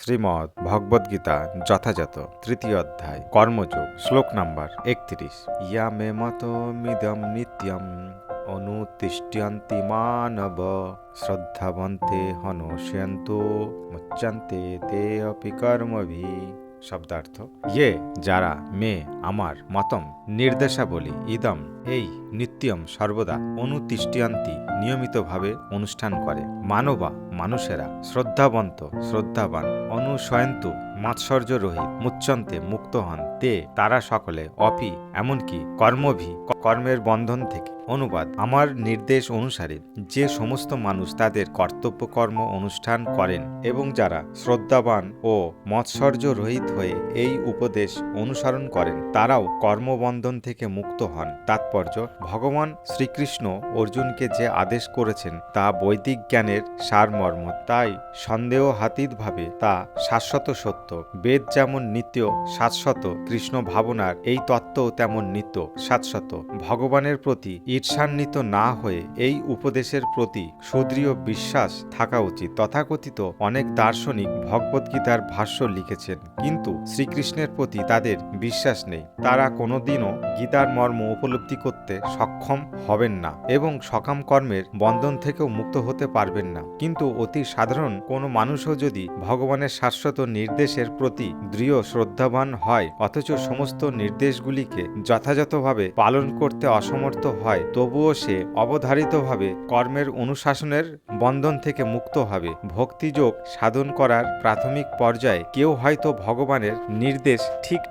শ্রীমদ্ ভগবদ্গীতা যথাযথ তৃতীয় অধ্যায় কর্মযোগ শ্লোক নাম্বার 31। ইয়া মে মতমিদম নিত্যম অনুতিষ্ঠ্যন্তি মানব শ্রদ্ধাবন্তে হনস্যন্তু মুচ্যন্তে তে অপি কর্মভি। শব্দার্থ, ইয়ে যারা মে আমার মতম নির্দেশাবলী ইদম এই নিত্যম সর্বদা অনুতিষ্ঠ্যন্তি নিয়মিতভাবে অনুষ্ঠান করে, মানবা মানুষেরা শ্রদ্ধাবন্ত শ্রদ্ধাবান অনুশয়ন্তু মাৎসর্য রহিত মুচ্যন্তে মুক্ত হন তে তারা সকলে অপি এমনকি কর্মভি কর্মের বন্ধন থেকে। অনুবাদ, আমার নির্দেশ অনুসারে যে সমস্ত মানুষ তাদের কর্তব্য কর্ম অনুষ্ঠান করেন এবং যারা শ্রদ্ধাবান ও মৎসর্য রহিত হয়ে এই উপদেশ অনুসরণ করেন তারাও কর্মবন্ধন থেকে মুক্ত হন। তাৎপর্য, ভগবান শ্রীকৃষ্ণ অর্জুনকে যে আদেশ করেছেন তা বৈদিক জ্ঞানের সারমর্ম, তাই সন্দেহাতীতভাবে তা শাশ্বত সত্য। বেদ যেমন নিত্য শাশ্বত, কৃষ্ণ ভাবনার এই তত্ত্বও তেমন নিত্য শাশ্বত। ভগবানের প্রতি ঈর্ষান্বিত না হয়ে এই উপদেশের প্রতি সুদৃঢ় বিশ্বাস থাকা উচিত। তথাকথিত অনেক দার্শনিক ভগবদ্গীতার ভাষ্য লিখেছেন, কিন্তু শ্রীকৃষ্ণের প্রতি তাদের বিশ্বাস নেই। তারা কোনোদিনও গীতার মর্ম উপলব্ধি করতে সক্ষম হবেন না এবং সকাম কর্মের বন্ধন থেকেও মুক্ত হতে পারবেন না। কিন্তু অতি সাধারণ কোনো মানুষও যদি ভগবানের শাশ্বত নির্দেশের প্রতি দৃঢ় শ্রদ্ধাবান হয় অথচ সমস্ত নির্দেশগুলিকে যথাযথভাবে পালন করতে অসমর্থ হয়, তবুও সে অবধারিতভাবে কর্মের অনুশাসনের বন্ধন থেকে মুক্ত হবে। ভক্তিযোগ সাধন করার প্রাথমিক পর্যায়ে কেউ হয়তো ভগবানের নির্দেশ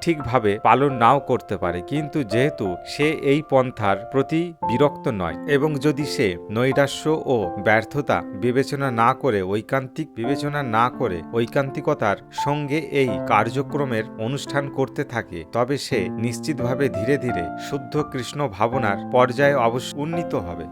ঠিকভাবে পালন নাও করতে পারে, কিন্তু যেহেতু সে এই পন্থার প্রতি বিরক্ত নয় এবং যদি সে নৈরাশ্য ও ব্যর্থতা বিবেচনা না করে ঐকান্তিকতার সঙ্গে এই কার্যক্রমের অনুষ্ঠান করতে থাকে, তবে সে নিশ্চিতভাবে ধীরে ধীরে শুদ্ধ কৃষ্ণ ভাবনার পর্যায়ে অবশ্য উন্নীত হবে।